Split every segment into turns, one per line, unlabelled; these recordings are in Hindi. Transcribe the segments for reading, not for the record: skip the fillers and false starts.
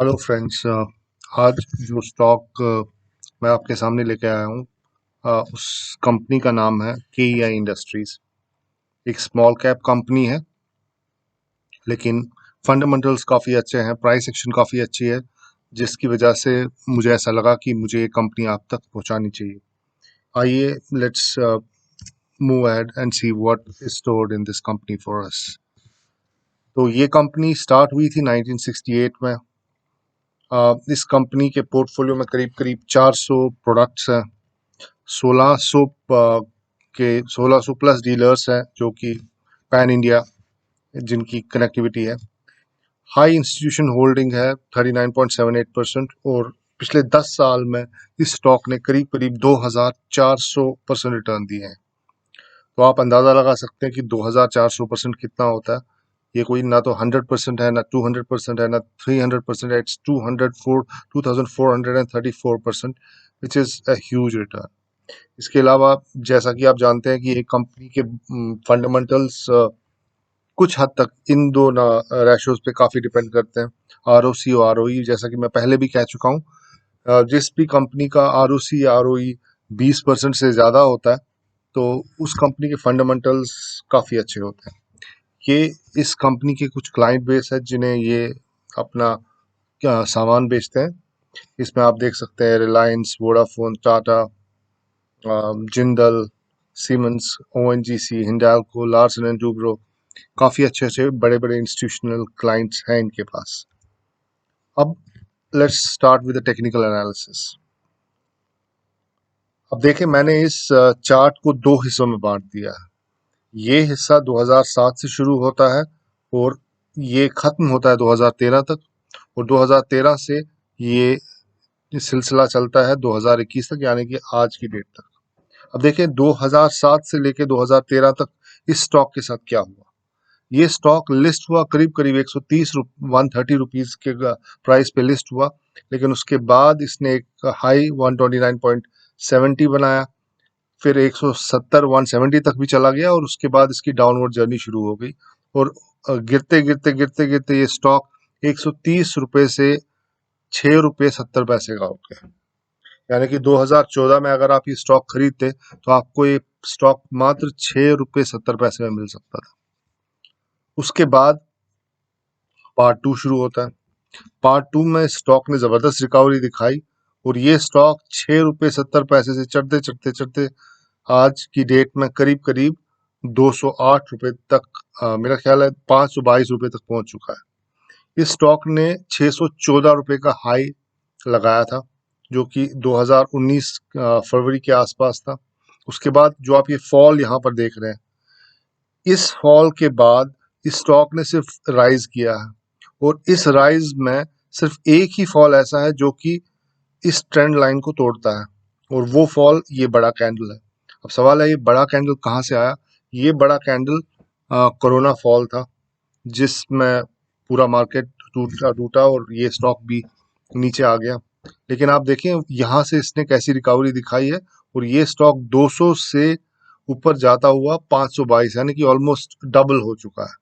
Hello friends. आज जो स्टॉक मैं आपके सामने लेके आया हूँ, उस कंपनी का नाम है KEI इंडस्ट्रीज। एक स्मॉल कैप कंपनी है, लेकिन फंडामेंटल्स काफ़ी अच्छे हैं, प्राइस एक्शन काफ़ी अच्छी है, जिसकी वजह से मुझे ऐसा लगा कि मुझे ये कंपनी आप तक पहुँचानी चाहिए। आइए, let's move ahead and see what is stored in this company for us. तो ये कंपनी स्टार्ट हुई थी 1968 में। इस कंपनी के पोर्टफोलियो में करीब करीब 400 प्रोडक्ट्स हैं। 1600 1600 प्लस डीलर्स हैं जो कि पैन इंडिया जिनकी कनेक्टिविटी है। हाई इंस्टीट्यूशन होल्डिंग है 39.78%, और पिछले 10 साल में इस स्टॉक ने करीब करीब 2400% रिटर्न दिए हैं। तो आप अंदाज़ा लगा सकते हैं कि 2400% कितना होता है। ये कोई ना तो 100% है, ना 200% है, ना 300% है। It's 2434%, which is a huge return. इसके अलावा जैसा कि आप जानते हैं कि एक कंपनी के फंडामेंटल्स कुछ हद तक इन दो ना रेशोज पे काफ़ी डिपेंड करते हैं, ROC और ROE। जैसा कि मैं पहले भी कह चुका हूँ, जिस भी कंपनी का ROC या ROE 20% से ज़्यादा होता है तो उस कंपनी के फंडामेंटल्स काफ़ी अच्छे होते हैं। ये इस कंपनी के कुछ क्लाइंट बेस है जिन्हें ये अपना सामान बेचते हैं। इसमें आप देख सकते हैं Reliance, Vodafone, Tata, Jindal, siemens, ONGC, Hindalco, Larsen and Toubro. काफ़ी अच्छे अच्छे बड़े बड़े इंस्टीट्यूशनल क्लाइंट्स हैं इनके पास। अब let's start with the technical analysis. अब देखें, मैंने इस चार्ट को दो हिस्सों में बांट दिया है। ये हिस्सा 2007 से शुरू होता है और ये खत्म होता है 2013 तक, और 2013 से ये सिलसिला चलता है 2021 तक, यानी कि आज की डेट तक। अब देखें, 2007 से लेके 2013 तक इस स्टॉक के साथ क्या हुआ। ये स्टॉक लिस्ट हुआ करीब करीब 130 रुपीज के प्राइस पे लिस्ट हुआ, लेकिन उसके बाद इसने एक हाई 129.70 बनाया, फिर 170 170 तक भी चला गया, और उसके बाद इसकी डाउनवर्ड जर्नी शुरू हो गई। और गिरते गिरते गिरते गिरते ये स्टॉक 130 रुपए से 6 रुपए 70 पैसे का हो गया। यानी कि 2014 में अगर आप ये स्टॉक खरीदते तो आपको ये स्टॉक मात्र 6 रुपए 70 पैसे में मिल सकता था। उसके बाद पार्ट टू शुरू होता है। पार्ट टू में स्टॉक ने जबरदस्त रिकवरी दिखाई, और ये स्टॉक 6 रुपए 70 पैसे से चढ़ते चढ़ते चढ़ते आज की डेट में करीब करीब 208 रुपए तक, मेरा ख्याल है 522 रुपए तक पहुंच चुका है। इस स्टॉक ने 614 रुपए का हाई लगाया था, जो कि 2019 फरवरी के आसपास था। उसके बाद जो आप ये फॉल यहाँ पर देख रहे हैं, इस फॉल के बाद इस स्टॉक ने सिर्फ राइज किया है, और इस राइज में सिर्फ एक ही फॉल ऐसा है जो कि इस ट्रेंड लाइन को तोड़ता है, और वो फॉल ये बड़ा कैंडल है। अब सवाल है, ये बड़ा कैंडल कहाँ से आया। ये बड़ा कैंडल कोरोना फॉल था, जिसमें पूरा मार्केट टूटा टूटा और ये स्टॉक भी नीचे आ गया। लेकिन आप देखें यहाँ से इसने कैसी रिकवरी दिखाई है, और ये स्टॉक 200 से ऊपर जाता हुआ 522, यानी कि ऑलमोस्ट डबल हो चुका है।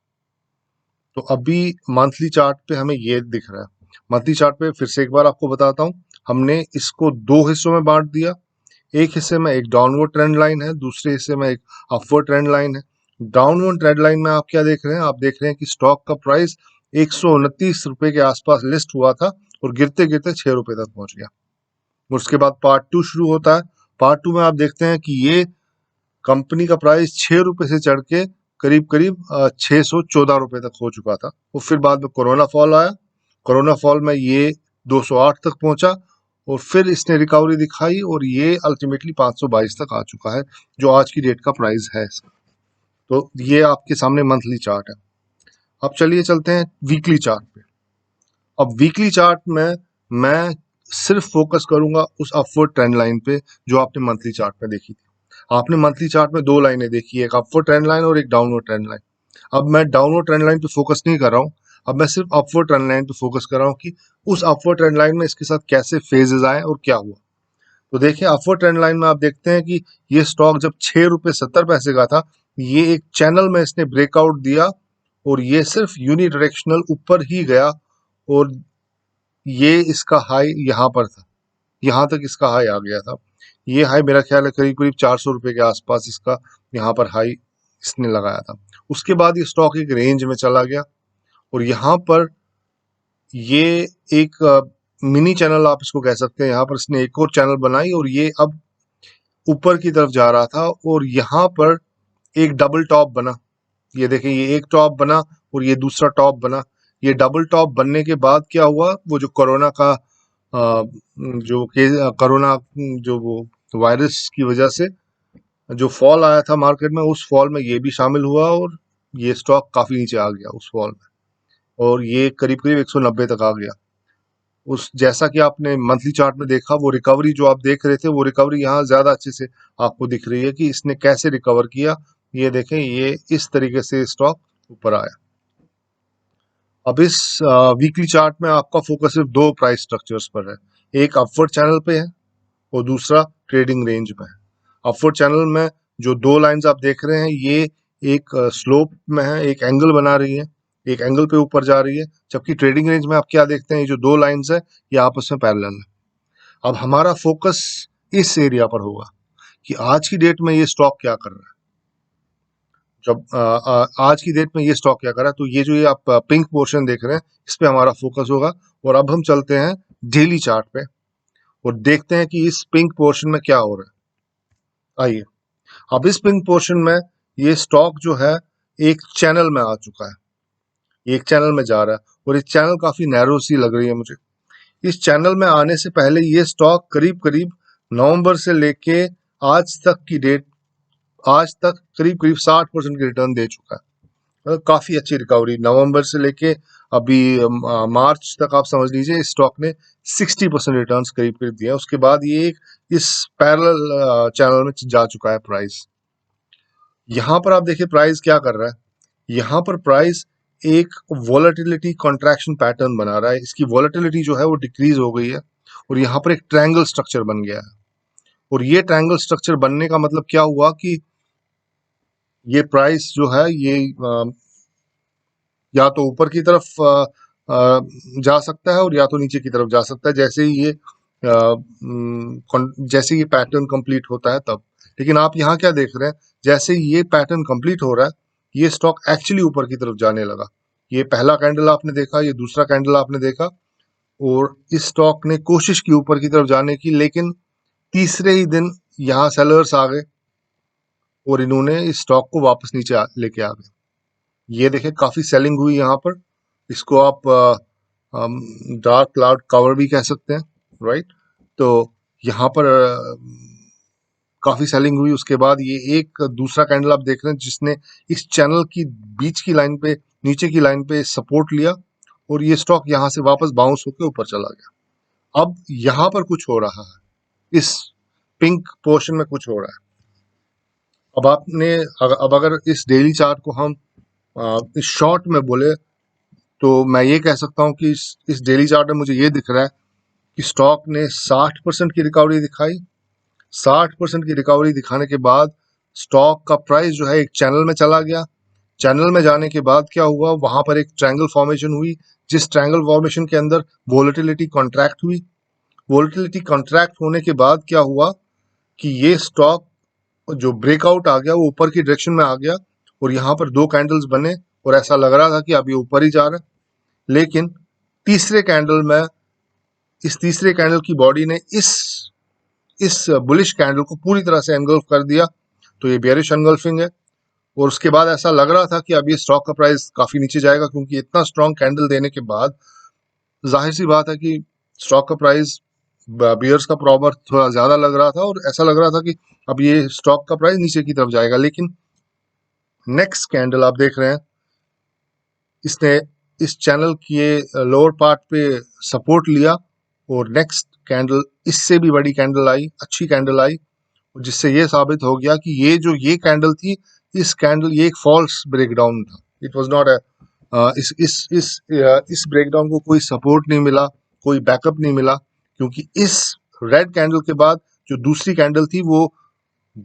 तो अभी मंथली चार्ट पे हमें ये दिख रहा है। मंथली चार्ट पे फिर से एक बार आपको बताता हूँ, हमने इसको दो हिस्सों में बांट दिया। एक हिस्से में एक डाउनवर्ड ट्रेंड लाइन है, दूसरे हिस्से में एक अपवर्ड ट्रेंड लाइन है। डाउनवर्ड ट्रेंड लाइन में आप क्या देख रहे हैं, आप देख रहे हैं कि स्टॉक का प्राइस 129 रुपए के आसपास लिस्ट हुआ था, और गिरते गिरते 6 रुपए तक पहुंच गया। और उसके बाद पार्ट टू शुरू होता है। पार्ट टू में आप देखते हैं कि ये कंपनी का प्राइस 6 रुपए से चढ़ के करीब करीब 614 रुपए तक हो चुका था। और फिर बाद में कोरोना फॉल आया। कोरोना फॉल में ये 208 तक पहुंचा, और फिर इसने रिकवरी दिखाई, और ये अल्टीमेटली 522 तक आ चुका है, जो आज की डेट का प्राइस है इसका। तो ये आपके सामने मंथली चार्ट है। अब चलिए चलते हैं वीकली चार्ट पे। अब वीकली चार्ट में मैं सिर्फ फोकस करूंगा उस अपवर्ड ट्रेंड लाइन पे जो आपने मंथली चार्ट में देखी थी। आपने मंथली चार्ट में दो लाइनें देखी, एक अपवर्ड ट्रेंड लाइन और एक डाउनवर्ड ट्रेंड लाइन। अब मैं डाउनवर्ड ट्रेंड लाइन पे फोकस नहीं कर रहा हूँ, अब मैं सिर्फ अपवर्ड ट्रेंड लाइन पे फोकस कर रहा हूँ कि उस अपवर्ड ट्रेंड लाइन में इसके साथ कैसे फेजेस आए और क्या हुआ। तो देखिए, अपवर्ड ट्रेंड लाइन में आप देखते हैं कि ये स्टॉक जब 6 रुपए 70 पैसे का था, ये एक चैनल में इसने ब्रेकआउट दिया, और ये सिर्फ यूनिडायरेक्शनल ऊपर ही गया, और ये इसका हाई यहाँ पर था, यहाँ तक इसका हाई आ गया था। ये हाई मेरा ख्याल है करीब करीब 400 रुपए के आसपास इसका यहाँ पर हाई इसने लगाया था। उसके बाद ये स्टॉक एक रेंज में चला गया और यहाँ पर ये एक मिनी चैनल आप इसको कह सकते हैं, यहाँ पर इसने एक और चैनल बनाई और ये अब ऊपर की तरफ जा रहा था और यहाँ पर एक डबल टॉप बना। ये देखें, ये एक टॉप बना और ये दूसरा टॉप बना। ये डबल टॉप बनने के बाद क्या हुआ, वो जो कोरोना का कोरोना जो वो वायरस की वजह से जो फॉल आया था मार्केट में, उस फॉल में ये भी शामिल हुआ और ये स्टॉक काफी नीचे आ गया उस फॉल में और ये करीब करीब 190 तक आ गया। उस जैसा कि आपने मंथली चार्ट में देखा, वो रिकवरी जो आप देख रहे थे, वो रिकवरी यहाँ ज्यादा अच्छे से आपको दिख रही है कि इसने कैसे रिकवर किया। ये देखें, ये इस तरीके से स्टॉक ऊपर आया। अब इस वीकली चार्ट में आपका फोकस सिर्फ दो प्राइस स्ट्रक्चर्स पर है, एक अपवर्ड चैनल पे है और दूसरा ट्रेडिंग रेंज में है। अपवर्ड चैनल में जो दो लाइंस आप देख रहे हैं, ये एक स्लोप में है, एक एंगल बना रही है, एक एंगल पे ऊपर जा रही है, जबकि ट्रेडिंग रेंज में आप क्या देखते हैं, ये जो दो लाइंस है ये आपस में पैरेलल है। अब हमारा फोकस इस एरिया पर होगा कि आज की डेट में ये स्टॉक क्या कर रहा है। जब आज की डेट में ये स्टॉक क्या कर रहा है, तो ये जो ये आप पिंक पोर्शन देख रहे हैं, इस पे हमारा फोकस होगा। और अब हम चलते हैं डेली चार्ट पे और देखते हैं कि इस पिंक पोर्शन में क्या हो रहा है। आइए, अब इस पिंक पोर्शन में ये स्टॉक जो है एक चैनल में आ चुका है, एक चैनल में जा रहा है और ये चैनल काफी नैरो सी लग रही है मुझे। इस चैनल में आने से पहले ये स्टॉक करीब करीब नवंबर से लेके आज तक की डेट, आज तक करीब करीब 60% की रिटर्न दे चुका है। मतलब काफी अच्छी रिकवरी नवंबर से लेके अभी मार्च तक आप समझ लीजिए इस स्टॉक ने 60% रिटर्न करीब करीब दिया। उसके बाद ये एक इस पैरेलल चैनल में जा चुका है प्राइस। यहाँ पर आप देखिए प्राइस क्या कर रहा है, यहाँ पर प्राइस एक वॉलेटिलिटी कॉन्ट्रैक्शन पैटर्न बना रहा है। इसकी वॉलेटिलिटी जो है वो डिक्रीज हो गई है और यहाँ पर एक ट्रायंगल स्ट्रक्चर बन गया है। और ये ट्रायंगल स्ट्रक्चर बनने का मतलब क्या हुआ कि ये प्राइस जो है ये या तो ऊपर की तरफ जा सकता है और या तो नीचे की तरफ जा सकता है, जैसे ही ये जैसे ये पैटर्न कंप्लीट होता है तब। लेकिन आप यहाँ क्या देख रहे हैं, जैसे ही ये पैटर्न कंप्लीट हो रहा है, ये स्टॉक एक्चुअली ऊपर की तरफ जाने लगा। ये पहला कैंडल आपने देखा, ये दूसरा कैंडल आपने देखा और इस स्टॉक ने कोशिश की ऊपर की तरफ जाने की, लेकिन तीसरे ही दिन यहाँ सेलर्स आ गए और इन्होंने इस स्टॉक को वापस नीचे लेके आ गए। ये देखें, काफी सेलिंग हुई यहाँ पर। इसको आप डार्क क्लाउड कवर भी कह सकते हैं, राइट। तो यहाँ पर काफी सेलिंग हुई। उसके बाद ये एक दूसरा कैंडल आप देख रहे हैं जिसने इस चैनल की बीच की लाइन पे, नीचे की लाइन पे सपोर्ट लिया और ये स्टॉक यहाँ से वापस बाउंस होकर ऊपर चला गया। अब यहाँ पर कुछ हो रहा है, इस पिंक पोर्शन में कुछ हो रहा है। अब अगर इस डेली चार्ट को हम इस शॉर्ट में बोले तो मैं ये कह सकता हूँ कि इस डेली चार्ट में मुझे ये दिख रहा है कि स्टॉक ने 60% की रिकवरी दिखाई। 60% की रिकवरी दिखाने के बाद स्टॉक का प्राइस जो है एक चैनल में चला गया। चैनल में जाने के बाद क्या हुआ, वहां पर एक ट्रायंगल फॉर्मेशन हुई, जिस ट्रायंगल फॉर्मेशन के अंदर वोलेटिलिटी कॉन्ट्रैक्ट हुई। वोलेटिलिटी कॉन्ट्रैक्ट होने के बाद क्या हुआ कि ये स्टॉक जो ब्रेकआउट आ गया वो ऊपर की डायरेक्शन में आ गया और यहाँ पर दो कैंडल्स बने और ऐसा लग रहा था कि अब ये ऊपर ही जा रहा है। लेकिन तीसरे कैंडल में, इस तीसरे कैंडल की बॉडी ने इस बुलिश कैंडल को पूरी तरह से एंगल्फ कर दिया, तो ये बेयरिश एंगल्फिंग है। और उसके बाद ऐसा लग रहा था कि अब ये स्टॉक का प्राइस काफी नीचे जाएगा, क्योंकि इतना स्ट्रॉन्ग कैंडल देने के बाद जाहिर सी बात है कि स्टॉक का प्राइस, बियर्स का प्रॉबर थोड़ा ज्यादा लग रहा था और ऐसा लग रहा था कि अब ये स्टॉक का प्राइस नीचे की तरफ जाएगा। लेकिन नेक्स्ट कैंडल आप देख रहे हैं, इसने इस चैनल के लोअर पार्ट पे सपोर्ट लिया और नेक्स्ट कैंडल इससे भी बड़ी कैंडल आई, अच्छी कैंडल आई, जिससे ये साबित हो गया कि ये कैंडल थी, इस कैंडल ये एक फॉल्स ब्रेकडाउन था। इट वाज नॉट इस ब्रेकडाउन को कोई सपोर्ट नहीं मिला, कोई बैकअप नहीं मिला, क्योंकि इस रेड कैंडल के बाद जो दूसरी कैंडल थी वो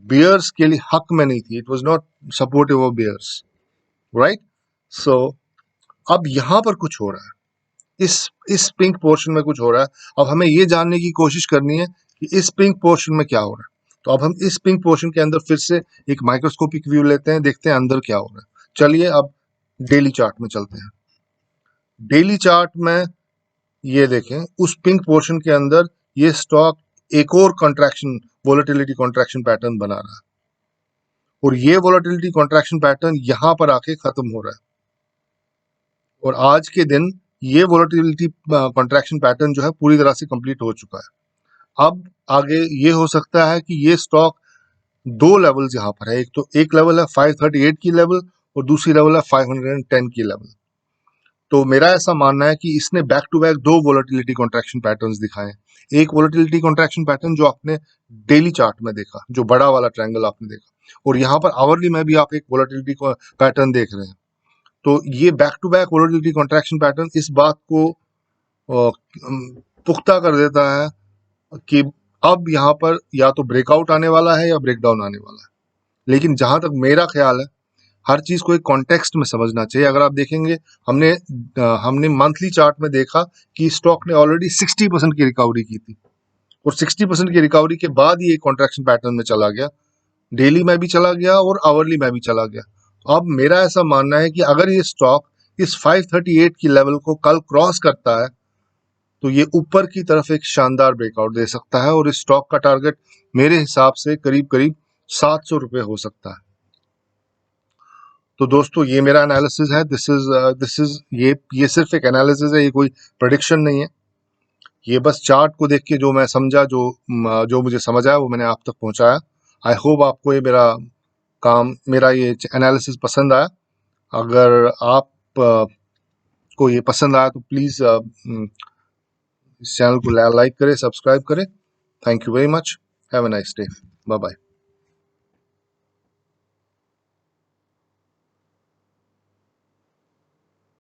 बियर्स के लिए हक में नहीं थी। It was not supportive of bears, right. So अब यहां पर कुछ हो रहा है, इस पिंक पोर्शन में कुछ हो रहा है। अब हमें ये जानने की कोशिश करनी है कि इस पिंक पोर्शन में क्या हो रहा है। तो अब हम इस पिंक पोर्शन के अंदर फिर से एक माइक्रोस्कोपिक व्यू लेते हैं, देखते हैं अंदर क्या हो रहा है। चलिए अब डेली चार्ट में चलते हैं। डेली चार्ट में ये देखें, उस पिंक पोर्शन के अंदर ये स्टॉक एक और कंट्रैक्शन, वोलेटिलिटी कॉन्ट्रैक्शन पैटर्न बना रहा है, और ये वोलेटिलिटी कॉन्ट्रैक्शन पैटर्न यहां पर आके खत्म हो रहा है। और आज के दिन ये वोलेटिलिटी कॉन्ट्रैक्शन पैटर्न जो है पूरी तरह से कंप्लीट हो चुका है। अब आगे ये हो सकता है कि ये स्टॉक दो लेवल्स यहाँ पर है, एक तो एक लेवल है 538 की लेवल, और दूसरी लेवल है 510 की लेवल। तो मेरा ऐसा मानना है कि इसने बैक टू बैक दो वोलेटिलिटी कॉन्ट्रैक्शन पैटर्न्स दिखाए। एक वोलेटिलिटी कॉन्ट्रैक्शन पैटर्न जो आपने डेली चार्ट में देखा, जो बड़ा वाला ट्रायंगल आपने देखा, और यहाँ पर आवरली में भी आप एक वोलेटिलिटी पैटर्न देख रहे हैं। तो ये back to back volatility contraction pattern इस बात को पुख्ता कर देता है कि अब यहाँ पर या तो ब्रेकआउट आने वाला है या ब्रेकडाउन आने वाला है। लेकिन जहां तक मेरा ख्याल है, हर चीज को एक कॉन्टेक्स्ट में समझना चाहिए। अगर आप देखेंगे, हमने मंथली चार्ट में देखा कि स्टॉक ने ऑलरेडी 60% की रिकवरी की थी, और 60% की रिकवरी के बाद ही एक कॉन्ट्रैक्शन पैटर्न में चला गया, डेली में भी चला गया और आवरली में भी चला गया। तो अब मेरा ऐसा मानना है कि अगर ये स्टॉक इस 538 की लेवल को कल क्रॉस करता है, तो ये ऊपर की तरफ एक शानदार ब्रेकआउट दे सकता है, और इस स्टॉक का टारगेट मेरे हिसाब से करीब करीब 700 रुपये हो सकता है। तो दोस्तों, ये मेरा एनालिसिस है। दिस इज ये सिर्फ एक एनालिसिस है, ये कोई प्रेडिक्शन नहीं है। ये बस चार्ट को देख के जो मैं समझा, जो मुझे समझ आया, वो मैंने आप तक पहुंचाया। आई होप आपको ये मेरा ये एनालिसिस पसंद आया। अगर आप को ये पसंद आया तो प्लीज़ इस चैनल को लाइक करें, सब्सक्राइब करें। Thank you very much. Have a nice day. Bye bye.